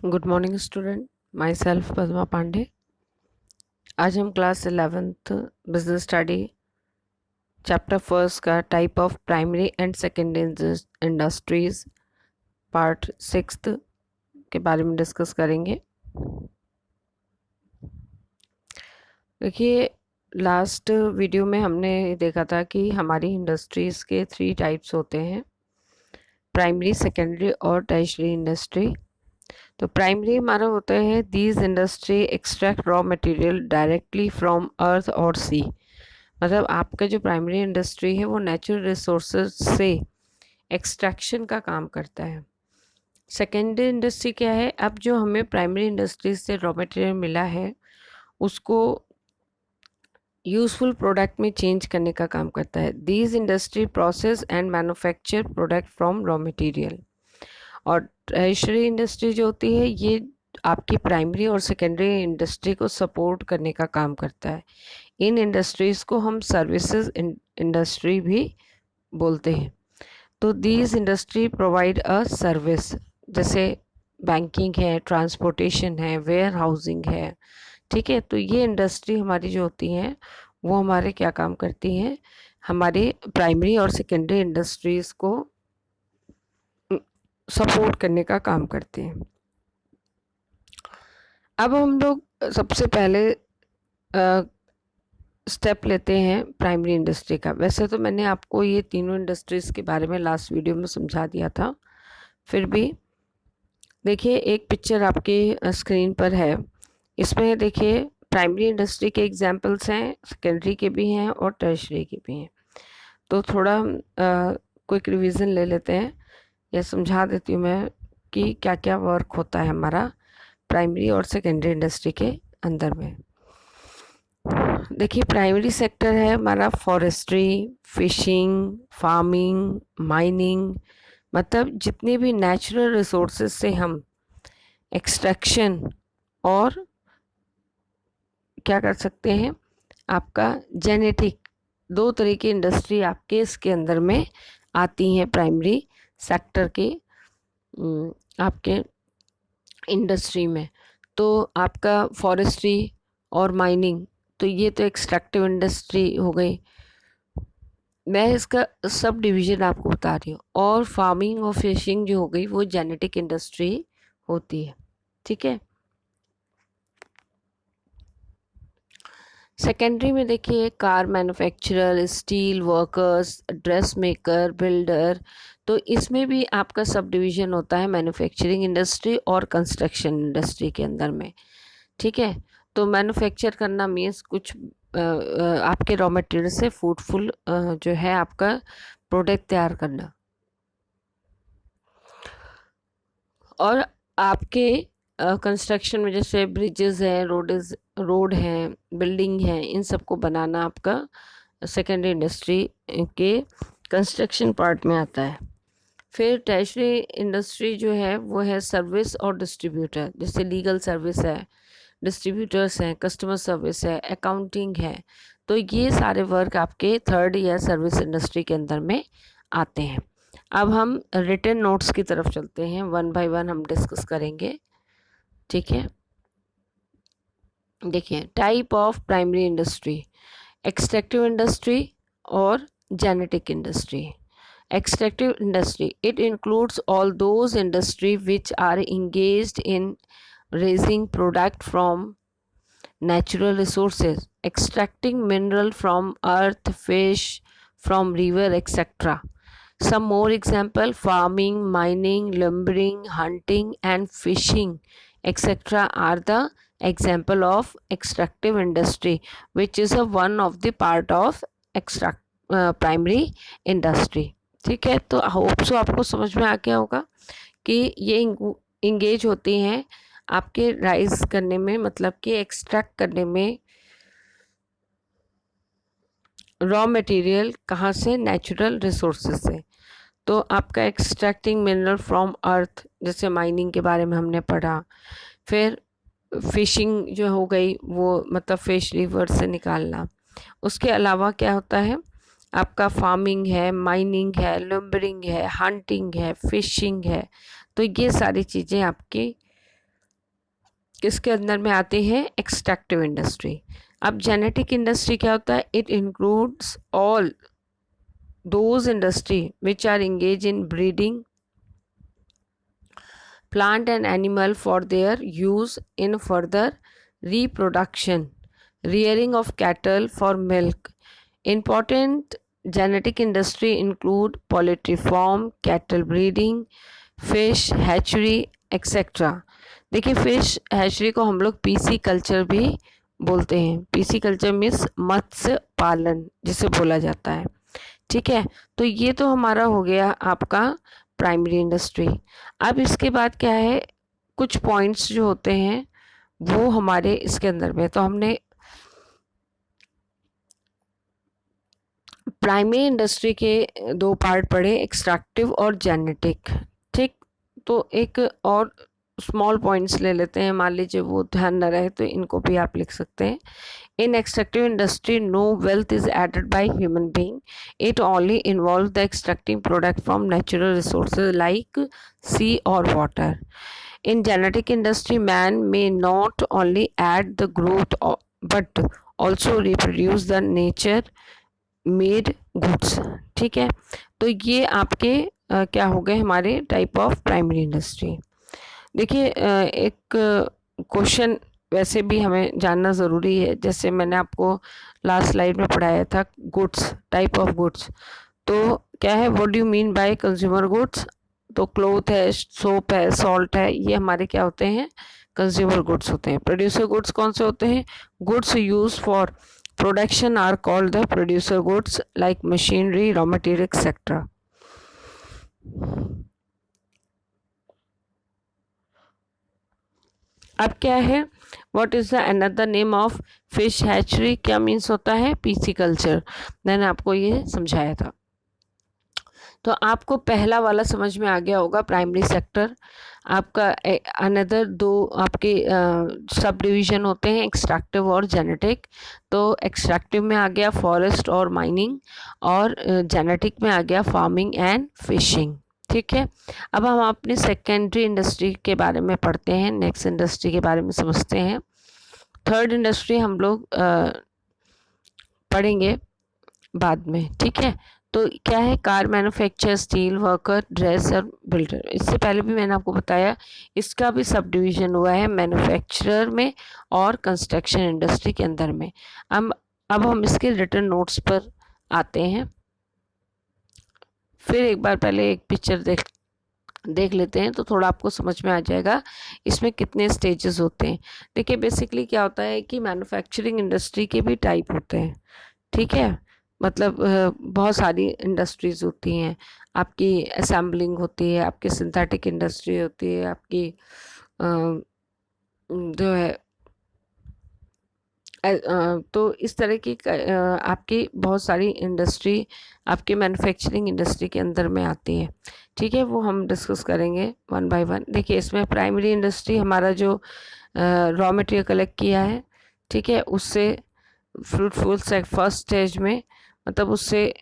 Good morning student, myself Padma Pandey. आज हम class 11th business study chapter first का type of primary and secondary industries part 6 के बारे में डिस्कस करेंगे। देखिए, लास्ट वीडियो में हमने देखा था कि हमारी इंडस्ट्रीज़ के 3 टाइप्स होते हैं, प्राइमरी, सेकेंडरी और टर्शियरी इंडस्ट्री। तो प्राइमरी हमारा होता है these industry extract raw material directly from earth और सी। मतलब आपका जो प्राइमरी इंडस्ट्री है वो नेचुरल रिसोर्सेज से एक्सट्रैक्शन का काम करता है। सेकेंडरी इंडस्ट्री क्या है? अब जो हमें प्राइमरी इंडस्ट्री से रॉ मटेरियल मिला है उसको यूजफुल प्रोडक्ट में चेंज करने का काम करता है। These industry process and manufacture product from raw material. और टर्शियरी इंडस्ट्री जो होती है ये आपकी प्राइमरी और सेकेंडरी इंडस्ट्री को सपोर्ट करने का काम करता है। इन इंडस्ट्रीज़ को हम सर्विसेज इंडस्ट्री भी बोलते हैं। तो these industry provide a service, जैसे बैंकिंग है, ट्रांसपोर्टेशन है, वेयर हाउसिंग है। ठीक है, तो ये इंडस्ट्री हमारी जो होती हैं वो हमारे क्या काम करती हैं? हमारे प्राइमरी और सेकेंडरी इंडस्ट्रीज़ को सपोर्ट करने का काम करते हैं। अब हम लोग सबसे पहले स्टेप लेते हैं प्राइमरी इंडस्ट्री का। वैसे तो मैंने आपको ये तीनों इंडस्ट्रीज़ के बारे में लास्ट वीडियो में समझा दिया था, फिर भी देखिए एक पिक्चर आपके स्क्रीन पर है। इसमें देखिए प्राइमरी इंडस्ट्री के एग्जांपल्स हैं, सेकेंडरी के भी हैं और टर्शियरी के भी हैं। तो थोड़ा क्विक रिवीजन ले लेते हैं, या समझा देती हूँ मैं कि क्या क्या वर्क होता है हमारा प्राइमरी और सेकेंडरी इंडस्ट्री के अंदर में। देखिए, प्राइमरी सेक्टर है हमारा फॉरेस्ट्री, फिशिंग, फार्मिंग, माइनिंग। मतलब जितने भी नेचुरल रिसोर्सेज से हम एक्सट्रैक्शन और क्या कर सकते हैं, आपका जेनेटिक, दो तरह की इंडस्ट्री आपके इसके अंदर में आती हैं प्राइमरी सेक्टर के आपके इंडस्ट्री में। तो आपका फॉरेस्ट्री और माइनिंग, तो ये तो एक्सट्रैक्टिव इंडस्ट्री हो गई। मैं इसका सब डिवीज़न आपको बता रही हूँ। और फार्मिंग और फिशिंग जो हो गई वो जेनेटिक इंडस्ट्री होती है। ठीक है, सेकेंडरी में देखिए car manufacturer, steel workers, dress maker, builder. तो इसमें भी आपका सब डिवीज़न होता है मैन्युफैक्चरिंग इंडस्ट्री और कंस्ट्रक्शन इंडस्ट्री के अंदर में। ठीक है, तो मैन्युफैक्चर करना मीन्स कुछ आपके रॉ मटेरियल से फ्रूटफुल जो है आपका प्रोडक्ट तैयार करना। और आपके कंस्ट्रक्शन में जैसे ब्रिजेस हैं, रोड हैं, बिल्डिंग हैं, इन सब को बनाना आपका सेकेंडरी इंडस्ट्री के कंस्ट्रक्शन पार्ट में आता है। फिर टर्शियरी इंडस्ट्री जो है वो है सर्विस और डिस्ट्रीब्यूटर, जैसे लीगल सर्विस है, डिस्ट्रीब्यूटर्स हैं, कस्टमर सर्विस है, अकाउंटिंग है। तो ये सारे वर्क आपके थर्ड या सर्विस इंडस्ट्री के अंदर में आते हैं। अब हम रिटन नोट्स की तरफ चलते हैं, वन बाय वन हम डिस्कस करेंगे। ठीक है, देखिए type of primary industry, extractive industry और genetic industry. Extractive industry, it includes all those industry which are engaged in raising product from natural resources, extracting mineral from earth, fish from river, etc. Some more example: farming, mining, lumbering, hunting and fishing, etc. are the example of extractive industry, which is a one of the part of primary industry. ठीक है, तो hope so आपको समझ में आ गया होगा कि ये इंगेज होती हैं आपके राइज करने में, मतलब कि एक्सट्रैक्ट करने में रॉ मटेरियल कहाँ से? नेचुरल रिसोर्सेज से। तो आपका एक्सट्रैक्टिंग मिनरल फ्रॉम अर्थ, जैसे माइनिंग के बारे में हमने पढ़ा। फिर फिशिंग जो हो गई वो मतलब फिश रिवर से निकालना। उसके अलावा क्या होता है, आपका फार्मिंग है, माइनिंग है, लम्बरिंग है, हंटिंग है, फिशिंग है। तो ये सारी चीज़ें आपकी किसके अंदर में आती है? Extractive industry. अब जेनेटिक इंडस्ट्री क्या होता है? It includes all those industry which are engage in breeding plant and animal for their use in further reproduction, rearing of cattle for milk. Important genetic industry include poultry farm, cattle breeding, fish hatchery, etc. देखिए fish hatchery को हम लोग PC culture भी बोलते हैं। PC culture means मत्स्य पालन जिसे बोला जाता है। ठीक है, तो ये तो हमारा हो गया आपका प्राइमरी इंडस्ट्री। अब इसके बाद क्या है, कुछ पॉइंट्स जो होते हैं वो हमारे इसके अंदर में, तो हमने प्राइमरी इंडस्ट्री के दो पार्ट पढ़े, एक्सट्रैक्टिव और जेनेटिक। ठीक, तो एक और स्मॉल पॉइंट्स ले लेते हैं, मान लीजिए वो ध्यान न रहे तो इनको भी आप लिख सकते हैं। In extractive industry, no wealth is added by human being. It only involves the extracting product from natural resources like sea or water. In genetic industry, man may not only add the growth but also reproduce the nature made goods. ठीक है, तो ये आपके क्या हो गए हमारे type of primary industry. देखिए एक क्वेश्चन वैसे भी हमें जानना ज़रूरी है, जैसे मैंने आपको लास्ट स्लाइड में पढ़ाया था गुड्स, टाइप ऑफ गुड्स। तो क्या है, what do you mean by consumer goods? तो क्लोथ है, सोप है, सॉल्ट है, ये हमारे क्या होते हैं? कंज्यूमर गुड्स होते हैं। प्रोड्यूसर गुड्स कौन से होते हैं? Goods use for production are called the producer goods like machinery, raw material etcetera. अब क्या है, what is the another name of fish hatchery? क्या मीन्स होता है? Pisciculture. मैंने आपको ये समझाया था। तो आपको पहला वाला समझ में आ गया होगा, प्राइमरी सेक्टर। आपका अनदर दो आपके सब डिवीजन होते हैं, एक्सट्रैक्टिव और जेनेटिक। तो एक्सट्रैक्टिव में आ गया फॉरेस्ट और माइनिंग, और जेनेटिक में आ गया फार्मिंग एंड फिशिंग। ठीक है, अब हम अपनी सेकेंडरी इंडस्ट्री के बारे में पढ़ते हैं, नेक्स्ट इंडस्ट्री के बारे में समझते हैं। थर्ड इंडस्ट्री हम लोग पढ़ेंगे बाद में। ठीक है, तो क्या है, car manufacture, steel worker, dress और बिल्डर। इससे पहले भी मैंने आपको बताया, इसका भी सब डिवीजन हुआ है मैन्युफैक्चरर में और कंस्ट्रक्शन इंडस्ट्री के अंदर में। अब हम इसके रिटन नोट्स पर आते हैं। फिर एक बार पहले एक पिक्चर देख लेते हैं तो थोड़ा आपको समझ में आ जाएगा इसमें कितने स्टेजेस होते हैं। देखिए बेसिकली क्या होता है कि मैन्युफैक्चरिंग इंडस्ट्री के भी टाइप होते हैं। ठीक है, मतलब बहुत सारी इंडस्ट्रीज होती हैं। आपकी असेंबलिंग होती है, आपकी सिंथेटिक इंडस्ट्री होती है, आपकी जो है तो इस तरह की आपकी बहुत सारी इंडस्ट्री आपके मैन्युफैक्चरिंग इंडस्ट्री के अंदर में आती है। ठीक है, वो हम डिस्कस करेंगे वन बाय वन। देखिए इसमें प्राइमरी इंडस्ट्री हमारा जो रॉ मटेरियल कलेक्ट किया है, ठीक है, उससे फ्रूटफुल फर्स्ट स्टेज में, मतलब उससे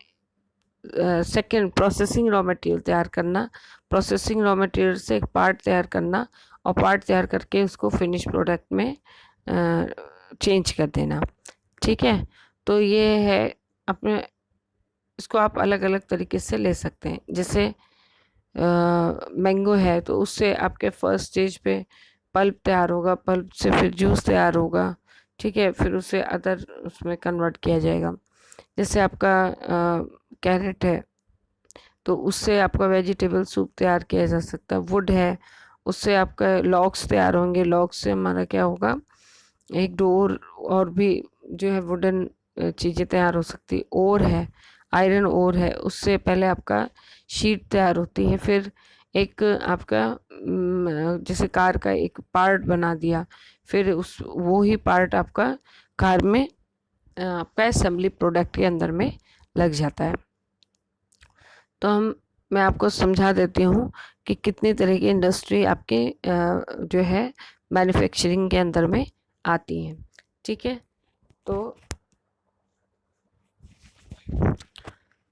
सेकंड प्रोसेसिंग रॉ मटेरियल तैयार करना, प्रोसेसिंग रॉ मटेरियल से एक पार्ट तैयार करना, और पार्ट तैयार करके उसको फिनिश प्रोडक्ट में चेंज कर देना। ठीक है, तो ये है अपने, इसको आप अलग अलग तरीके से ले सकते हैं। जैसे मैंगो है तो उससे आपके फर्स्ट स्टेज पे पल्प तैयार होगा, पल्प से फिर जूस तैयार होगा। ठीक है, फिर उसे अदर उसमें कन्वर्ट किया जाएगा। जैसे आपका कैरेट है तो उससे आपका वेजिटेबल सूप तैयार किया जा सकता है। वुड है, उससे आपका लॉग्स तैयार होंगे, लॉग्स से हमारा क्या होगा, एक डोर और भी जो है वुडन चीज़ें तैयार हो सकती। ओर है, आयरन ओर है, उससे पहले आपका शीट तैयार होती है। फिर एक आपका जैसे कार का एक पार्ट बना दिया, फिर उस वो ही पार्ट आपका कार में आपका असेंबली प्रोडक्ट के अंदर में लग जाता है। तो मैं आपको समझा देती हूँ कि कितनी तरह की इंडस्ट्री आपके जो है मैन्युफैक्चरिंग के अंदर में आती हैं। ठीक है, तो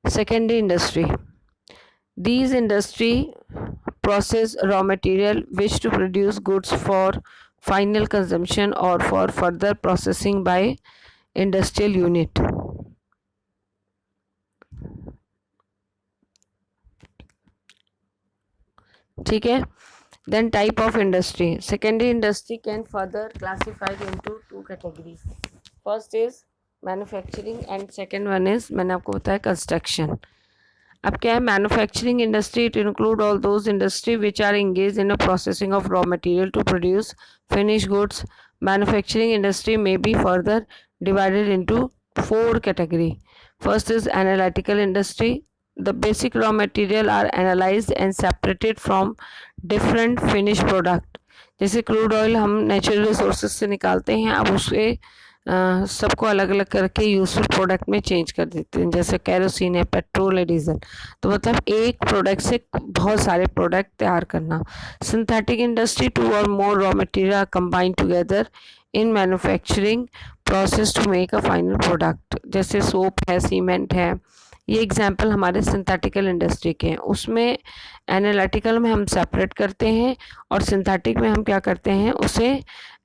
secondary industry, these industry process raw material which to produce goods for final consumption or for further processing by industrial unit. ठीक है. Then type of industry. Secondary industry can further classified into two categories. First is manufacturing and second one is, मैंने आपको बताया, construction. अब क्या है manufacturing industry? It include all those industry which are engage in a processing of raw material to produce finish goods. Manufacturing industry may be further divided into four category. First is analytical industry. The basic raw material are analyzed and separated from different finished product. जैसे crude oil हम natural resources से निकालते हैं, अब उसे सबको अलग अलग करके यूजफुल प्रोडक्ट में चेंज कर देते हैं. जैसे कैरोसिन है, पेट्रोल है, डीजल. तो मतलब एक प्रोडक्ट से बहुत सारे प्रोडक्ट तैयार करना. सिंथेटिक इंडस्ट्री, टू और more raw material are combined together in manufacturing process to make a final product. जैसे सोप है, सीमेंट है, ये एग्जाम्पल हमारे सिंथेटिकल इंडस्ट्री के हैं. उसमें एनालिटिकल में हम सेपरेट करते हैं और सिंथेटिक में हम क्या करते हैं, उसे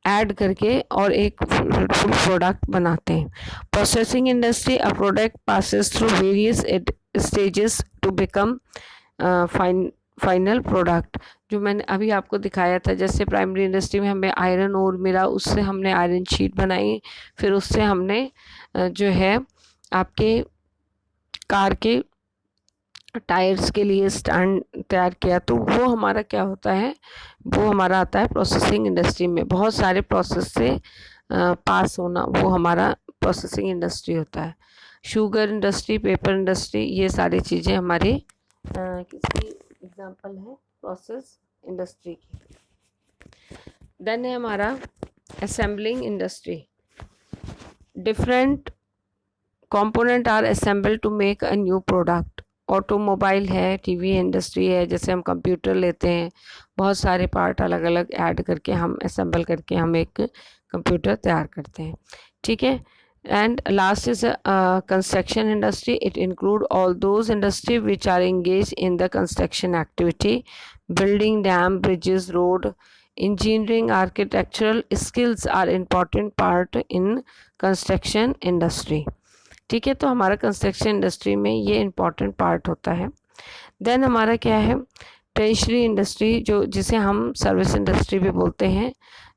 ऐड करके और एक फुल प्रोडक्ट बनाते हैं. Processing industry, a product passes through various stages to become final product. जो मैंने अभी आपको दिखाया था, जैसे प्राइमरी इंडस्ट्री में हमें आयरन ओर मिला, उससे हमने आयरन शीट बनाई, फिर उससे हमने जो है आपके कार के टायर्स के लिए स्टैंड तैयार किया. तो वो हमारा क्या होता है, वो हमारा आता है प्रोसेसिंग इंडस्ट्री में. बहुत सारे प्रोसेस से पास होना, वो हमारा प्रोसेसिंग इंडस्ट्री होता है. शुगर इंडस्ट्री, पेपर इंडस्ट्री, ये सारी चीज़ें हमारी किसकी एग्जांपल है, प्रोसेस इंडस्ट्री की. देन है हमारा assembling industry. Different component are assembled to make a new product. Automobile है, टीवी इंडस्ट्री है, जैसे हम कंप्यूटर लेते हैं, बहुत सारे पार्ट अलग अलग ऐड करके हम असेंबल करके हम एक कंप्यूटर तैयार करते हैं. ठीक है. And last is construction industry. It include all those industry which are engage in the construction activity. Building, dam, bridges, road, engineering, architectural skills are important part in construction industry. ठीक है. तो हमारा construction industry में ये important part होता है. Then हमारा क्या है, टर्शियरी इंडस्ट्री, जो जिसे हम सर्विस इंडस्ट्री भी बोलते हैं,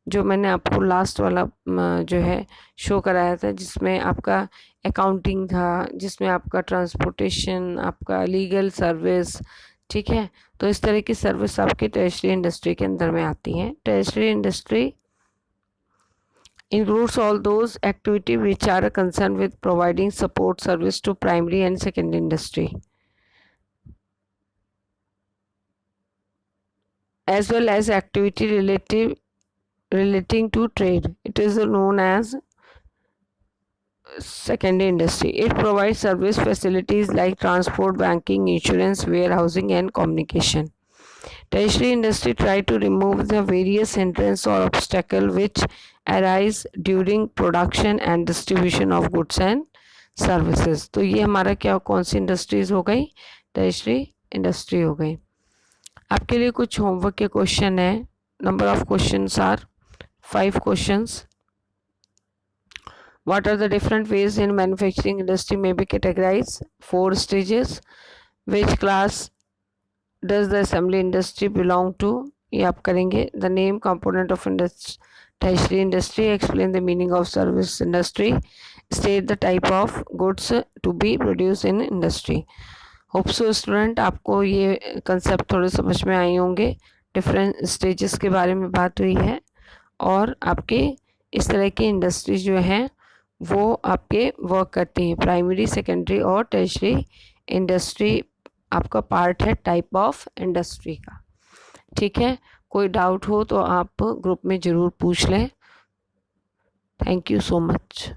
जो मैंने आपको लास्ट वाला जो है शो कराया था, जिसमें आपका अकाउंटिंग था, जिसमें आपका ट्रांसपोर्टेशन, आपका लीगल सर्विस. ठीक है. तो इस तरह की सर्विस आपकी टर्शियरी इंडस्ट्री के अंदर में आती हैं. Tertiary industry includes all those activity which are concerned with providing support service to primary and secondary industry, as well as activity relating to trade. It is known as secondary industry. It provides service facilities like transport, banking, insurance, warehousing and communication. Tertiary industry try to remove the various hindrances or obstacles which arise during production and distribution of goods and services. तो ये हमारा क्या, कौन सी industries हो गई, tertiary industry हो गई. आपके लिए कुछ होमवर्क के क्वेश्चन है. Number of questions are 5 questions. What are the different ways in manufacturing industry may be categorized? 4 stages. Which class does the assembly industry belong to? ये आप करेंगे. The name component of tertiary industry. Explain the meaning of service industry. State the type of goods to be produced in industry. Hope so student आपको ये concept थोड़े समझ में आए होंगे. डिफरेंट स्टेजेस के बारे में बात हुई है और आपके इस तरह की इंडस्ट्रीज जो हैं वो आपके वर्क करती हैं. प्राइमरी, सेकेंडरी और टर्शियरी इंडस्ट्री आपका पार्ट है टाइप ऑफ इंडस्ट्री का. ठीक है. कोई डाउट हो तो आप ग्रुप में ज़रूर पूछ लें. Thank you so much.